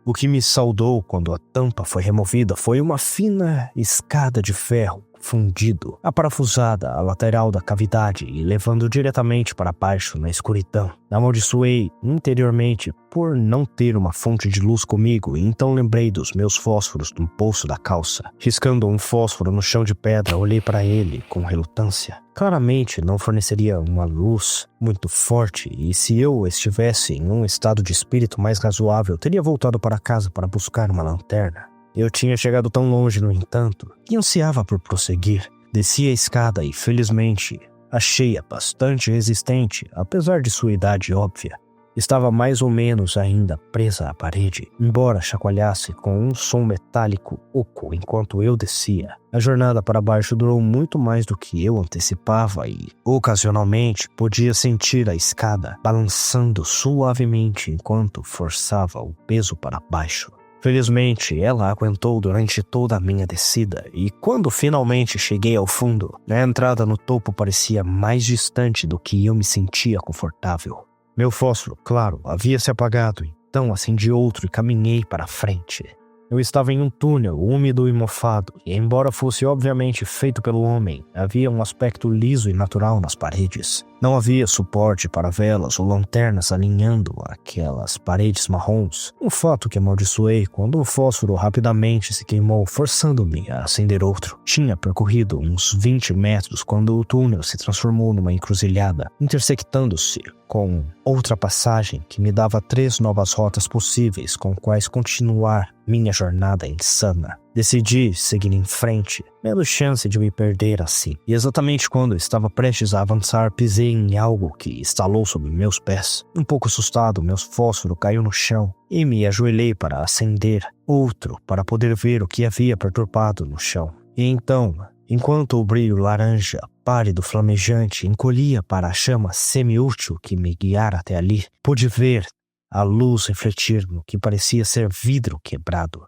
O que me saudou quando a tampa foi removida foi uma fina escada de ferro fundido, aparafusada à lateral da cavidade e levando diretamente para baixo na escuridão. Amaldiçoei interiormente por não ter uma fonte de luz comigo e então lembrei dos meus fósforos no bolso da calça. Riscando um fósforo no chão de pedra, olhei para ele com relutância. Claramente não forneceria uma luz muito forte e se eu estivesse em um estado de espírito mais razoável, teria voltado para casa para buscar uma lanterna. Eu tinha chegado tão longe, no entanto, que ansiava por prosseguir. Desci a escada e, felizmente, achei-a bastante resistente, apesar de sua idade óbvia. Estava mais ou menos ainda presa à parede, embora chacoalhasse com um som metálico oco enquanto eu descia. A jornada para baixo durou muito mais do que eu antecipava e, ocasionalmente, podia sentir a escada balançando suavemente enquanto forçava o peso para baixo. Felizmente, ela aguentou durante toda a minha descida e quando finalmente cheguei ao fundo, a entrada no topo parecia mais distante do que eu me sentia confortável. Meu fósforo, claro, havia se apagado, então acendi outro e caminhei para a frente. Eu estava em um túnel úmido e mofado, e embora fosse obviamente feito pelo homem, havia um aspecto liso e natural nas paredes. Não havia suporte para velas ou lanternas alinhando aquelas paredes marrons, um fato que amaldiçoei quando o fósforo rapidamente se queimou, forçando-me a acender outro. Tinha percorrido uns 20 metros quando o túnel se transformou numa encruzilhada, intersectando-se com outra passagem que me dava 3 novas rotas possíveis com quais continuar minha jornada insana. Decidi seguir em frente, menos chance de me perder assim. E exatamente quando estava prestes a avançar, pisei em algo que estalou sob meus pés. Um pouco assustado, meu fósforo caiu no chão e me ajoelhei para acender outro para poder ver o que havia perturbado no chão. E então, enquanto o brilho laranja, pálido, flamejante, encolhia para a chama semi-útil que me guiara até ali, pude ver a luz refletir no que parecia ser vidro quebrado.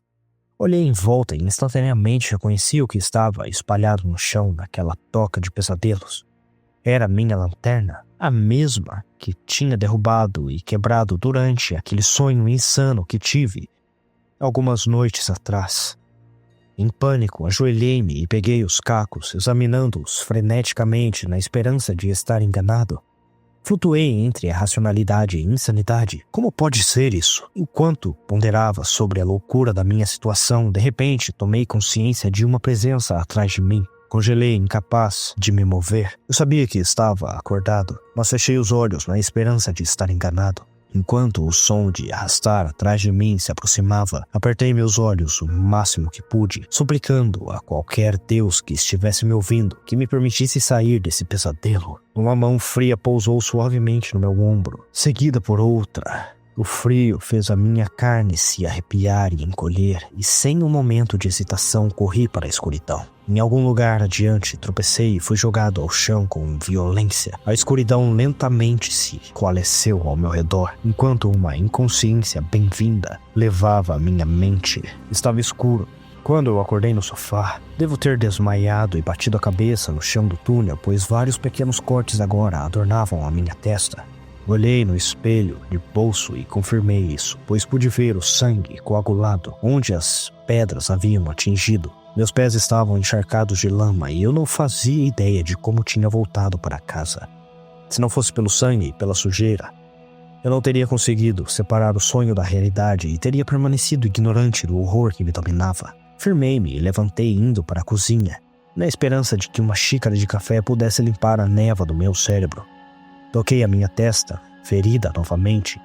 Olhei em volta e instantaneamente reconheci o que estava espalhado no chão naquela toca de pesadelos. Era minha lanterna, a mesma que tinha derrubado e quebrado durante aquele sonho insano que tive algumas noites atrás. Em pânico, ajoelhei-me e peguei os cacos, examinando-os freneticamente na esperança de estar enganado. Flutuei entre a racionalidade e insanidade. Como pode ser isso? Enquanto ponderava sobre a loucura da minha situação, de repente tomei consciência de uma presença atrás de mim. Congelei, incapaz de me mover. Eu sabia que estava acordado, mas fechei os olhos na esperança de estar enganado. Enquanto o som de arrastar atrás de mim se aproximava, apertei meus olhos o máximo que pude, suplicando a qualquer Deus que estivesse me ouvindo que me permitisse sair desse pesadelo. Uma mão fria pousou suavemente no meu ombro, seguida por outra. O frio fez a minha carne se arrepiar e encolher, e sem um momento de hesitação corri para a escuridão. Em algum lugar adiante, tropecei e fui jogado ao chão com violência. A escuridão lentamente se coalesceu ao meu redor, enquanto uma inconsciência bem-vinda levava a minha mente. Estava escuro. Quando eu acordei no sofá, devo ter desmaiado e batido a cabeça no chão do túnel, pois vários pequenos cortes agora adornavam a minha testa. Olhei no espelho de bolso e confirmei isso, pois pude ver o sangue coagulado onde as pedras haviam atingido. Meus pés estavam encharcados de lama e eu não fazia ideia de como tinha voltado para casa. Se não fosse pelo sangue e pela sujeira, eu não teria conseguido separar o sonho da realidade e teria permanecido ignorante do horror que me dominava. Firmei-me e levantei indo para a cozinha, na esperança de que uma xícara de café pudesse limpar a névoa do meu cérebro. Toquei a minha testa, ferida novamente,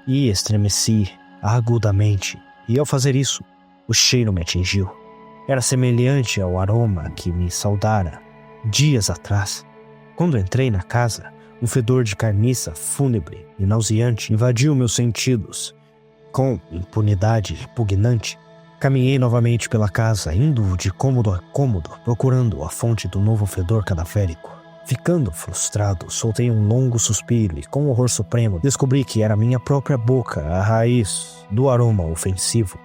e estremeci agudamente, e ao fazer isso, o cheiro me atingiu. Era semelhante ao aroma que me saudara dias atrás. Quando entrei na casa, um fedor de carniça fúnebre e nauseante invadiu meus sentidos. Com impunidade repugnante, caminhei novamente pela casa, indo de cômodo a cômodo, procurando a fonte do novo fedor cadavérico. Ficando frustrado, soltei um longo suspiro e, com horror supremo, descobri que era minha própria boca a raiz do aroma ofensivo.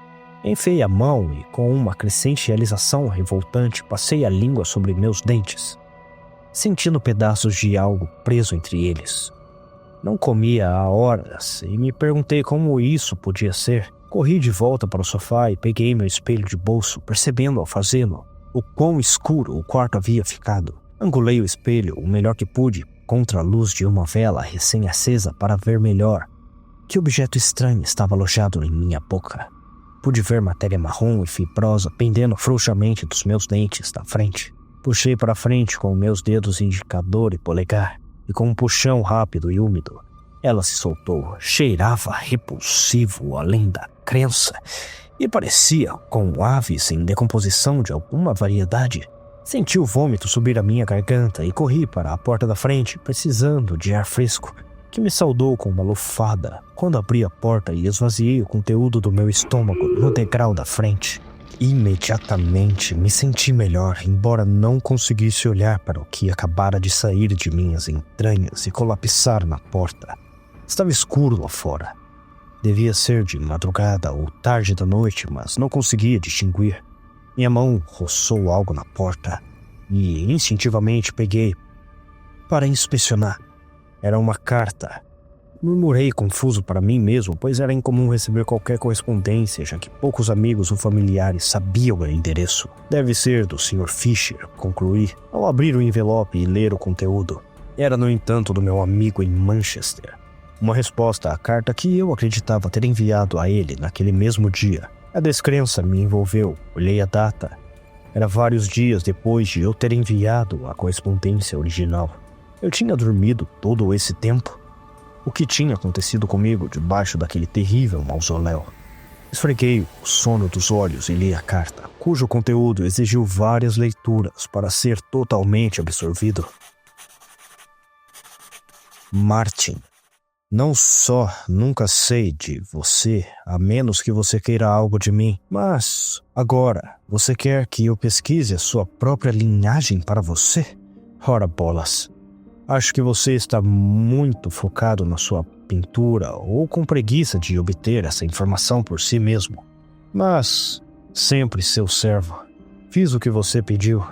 Enfiei a mão e, com uma crescente realização revoltante, passei a língua sobre meus dentes, sentindo pedaços de algo preso entre eles. Não comia há horas e me perguntei como isso podia ser. Corri de volta para o sofá e peguei meu espelho de bolso, percebendo ao fazê-lo o quão escuro o quarto havia ficado. Angulei o espelho o melhor que pude contra a luz de uma vela recém-acesa para ver melhor que objeto estranho estava alojado em minha boca. Pude ver matéria marrom e fibrosa pendendo frouxamente dos meus dentes da frente. Puxei para frente com meus dedos indicador e polegar, e com um puxão rápido e úmido, ela se soltou. Cheirava repulsivo além da crença e parecia com aves em decomposição de alguma variedade. Senti o vômito subir a minha garganta e corri para a porta da frente, precisando de ar fresco, que me saudou com uma lufada quando abri a porta e esvaziei o conteúdo do meu estômago no degrau da frente. Imediatamente me senti melhor, embora não conseguisse olhar para o que acabara de sair de minhas entranhas e colapsar na porta. Estava escuro lá fora. Devia ser de madrugada ou tarde da noite, mas não conseguia distinguir. Minha mão roçou algo na porta e instintivamente peguei para inspecionar. Era uma carta. Murmurei confuso para mim mesmo, pois era incomum receber qualquer correspondência, já que poucos amigos ou familiares sabiam o endereço. Deve ser do Sr. Fisher, concluí, ao abrir o envelope e ler o conteúdo. Era, no entanto, do meu amigo em Manchester. Uma resposta à carta que eu acreditava ter enviado a ele naquele mesmo dia. A descrença me envolveu. Olhei a data. Era vários dias depois de eu ter enviado a correspondência original. Eu tinha dormido todo esse tempo? O que tinha acontecido comigo debaixo daquele terrível mausoléu? Esfreguei o sono dos olhos e li a carta, cujo conteúdo exigiu várias leituras para ser totalmente absorvido. Martin, não só nunca sei de você, a menos que você queira algo de mim, mas agora você quer que eu pesquise a sua própria linhagem para você? Ora bolas. Acho que você está muito focado na sua pintura ou com preguiça de obter essa informação por si mesmo. Mas, sempre seu servo. Fiz o que você pediu.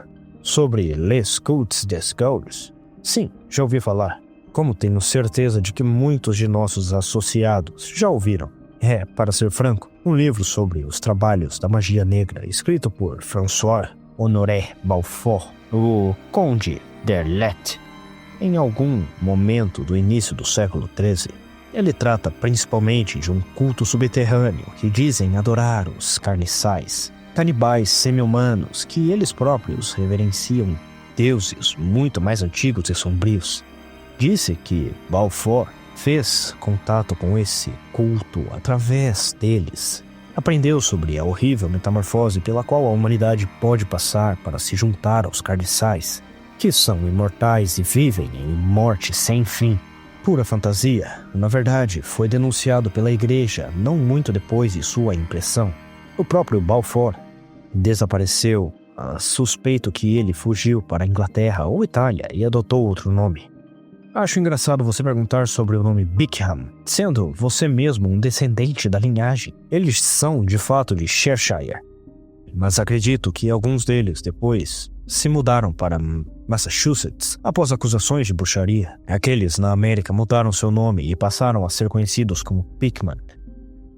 Sobre Les Cultes des Gaules? Sim, já ouvi falar. Como tenho certeza de que muitos de nossos associados já ouviram. É, para ser franco, um livro sobre os trabalhos da magia negra, escrito por François-Honoré Balfour, o Conde d'Erlette. Em algum momento do início do século XIII, ele trata principalmente de um culto subterrâneo que dizem adorar os carniçais, canibais semi-humanos que eles próprios reverenciam deuses muito mais antigos e sombrios. Disse que Balfour fez contato com esse culto através deles. Aprendeu sobre a horrível metamorfose pela qual a humanidade pode passar para se juntar aos carniçais, que são imortais e vivem em morte sem fim. Pura fantasia, na verdade, foi denunciado pela igreja não muito depois de sua impressão. O próprio Balfour desapareceu. Suspeito que ele fugiu para a Inglaterra ou Itália e adotou outro nome. Acho engraçado você perguntar sobre o nome Bickham, sendo você mesmo um descendente da linhagem. Eles são, de fato, de Cheshire. Mas acredito que alguns deles, depois, se mudaram para Massachusetts após acusações de bruxaria. Aqueles na América mudaram seu nome e passaram a ser conhecidos como Pickman,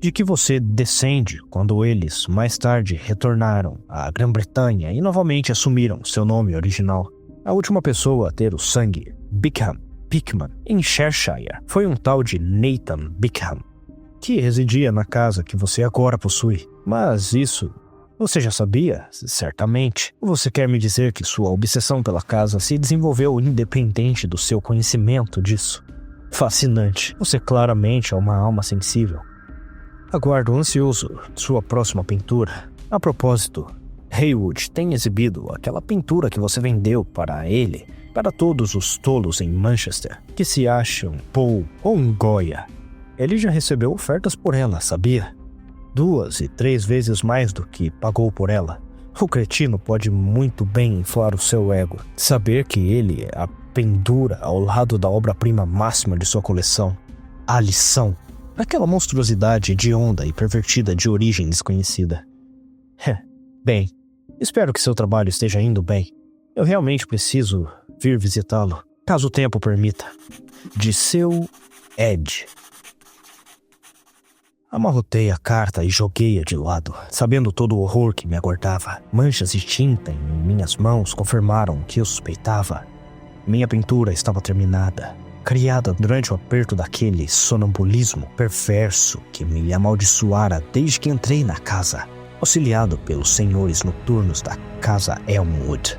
de que você descende quando eles mais tarde retornaram à Grã-Bretanha e novamente assumiram seu nome original. A última pessoa a ter o sangue Pickman em Cheshire foi um tal de Nathan Bickham, que residia na casa que você agora possui. Mas isso você já sabia? Certamente. Você quer me dizer que sua obsessão pela casa se desenvolveu independente do seu conhecimento disso? Fascinante. Você claramente é uma alma sensível. Aguardo ansioso sua próxima pintura. A propósito, Haywood tem exibido aquela pintura que você vendeu para ele, para todos os tolos em Manchester, que se acham Poe ou Goya. Ele já recebeu ofertas por ela, sabia? 2 e 3 vezes mais do que pagou por ela. O cretino pode muito bem inflar o seu ego. Saber que ele pendura ao lado da obra-prima máxima de sua coleção, A Lição, aquela monstruosidade hedionda e pervertida de origem desconhecida. Bem, espero que seu trabalho esteja indo bem. Eu realmente preciso vir visitá-lo, caso o tempo permita. De seu Ed. Amarrotei a carta e joguei-a de lado, sabendo todo o horror que me aguardava. Manchas de tinta em minhas mãos confirmaram o que eu suspeitava. Minha pintura estava terminada, criada durante o aperto daquele sonambulismo perverso que me amaldiçoara desde que entrei na casa, auxiliado pelos senhores noturnos da Casa Elmwood.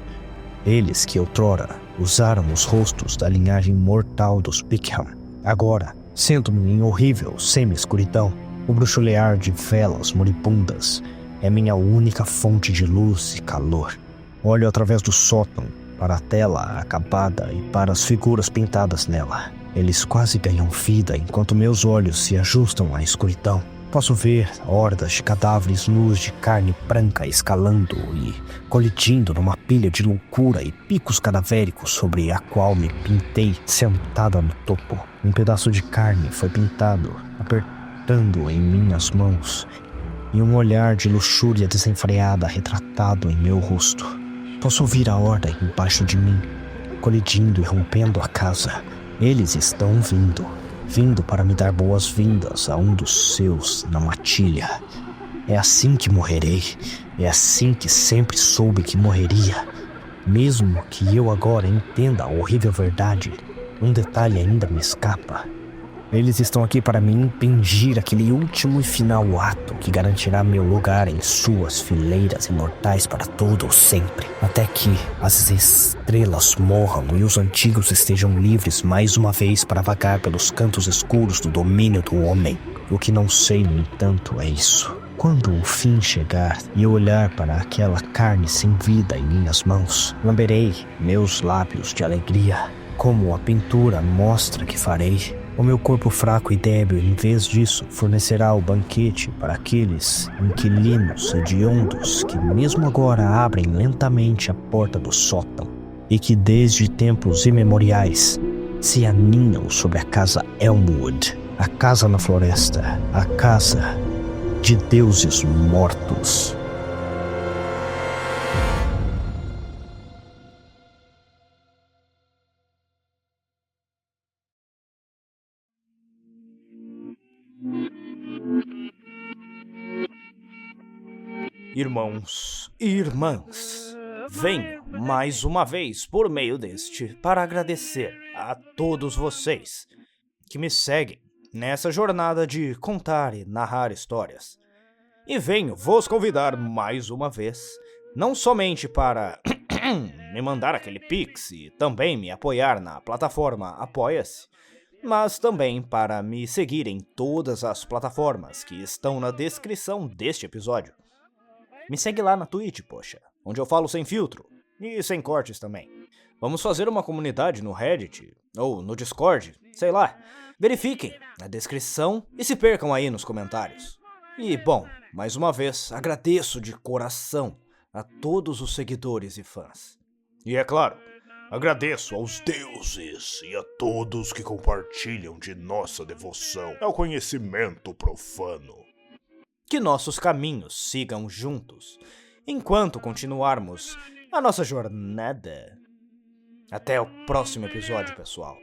Eles que outrora usaram os rostos da linhagem mortal dos Pickham. Agora, sento-me em horrível semi-escuridão. O bruxulear de velas moribundas é minha única fonte de luz e calor. Olho através do sótão para a tela acabada e para as figuras pintadas nela. Eles quase ganham vida enquanto meus olhos se ajustam à escuridão. Posso ver hordas de cadáveres nus de carne branca escalando e colidindo numa pilha de loucura e picos cadavéricos sobre a qual me pintei sentada no topo. Um pedaço de carne foi pintado, apertando em minhas mãos, e um olhar de luxúria desenfreada retratado em meu rosto. Posso ouvir a horda embaixo de mim, colidindo e rompendo a casa. Eles estão vindo para me dar boas-vindas a um dos seus na matilha. É assim que morrerei, é assim que sempre soube que morreria. Mesmo que eu agora entenda a horrível verdade, um detalhe ainda me escapa. Eles estão aqui para me impingir aquele último e final ato que garantirá meu lugar em suas fileiras imortais para todo ou sempre, até que as estrelas morram e os antigos estejam livres mais uma vez para vagar pelos cantos escuros do domínio do homem. O que não sei, no entanto, é isso. Quando o fim chegar e eu olhar para aquela carne sem vida em minhas mãos, lamberei meus lábios de alegria, como a pintura mostra que farei. O meu corpo fraco e débil, em vez disso, fornecerá o banquete para aqueles inquilinos hediondos que mesmo agora abrem lentamente a porta do sótão e que desde tempos imemoriais se aninham sobre a Casa Elmwood, a casa na floresta, a casa de deuses mortos. Irmãos e irmãs, venho mais uma vez por meio deste para agradecer a todos vocês que me seguem nessa jornada de contar e narrar histórias. E venho vos convidar mais uma vez, não somente para me mandar aquele pix e também me apoiar na plataforma Apoia-se, mas também para me seguir em todas as plataformas que estão na descrição deste episódio. Me segue lá na Twitch, poxa, onde eu falo sem filtro e sem cortes também. Vamos fazer uma comunidade no Reddit ou no Discord, sei lá. Verifiquem na descrição e se percam aí nos comentários. E, bom, mais uma vez, agradeço de coração a todos os seguidores e fãs. E é claro, agradeço aos deuses e a todos que compartilham de nossa devoção ao conhecimento profano. Que nossos caminhos sigam juntos, enquanto continuarmos a nossa jornada. Até o próximo episódio, pessoal.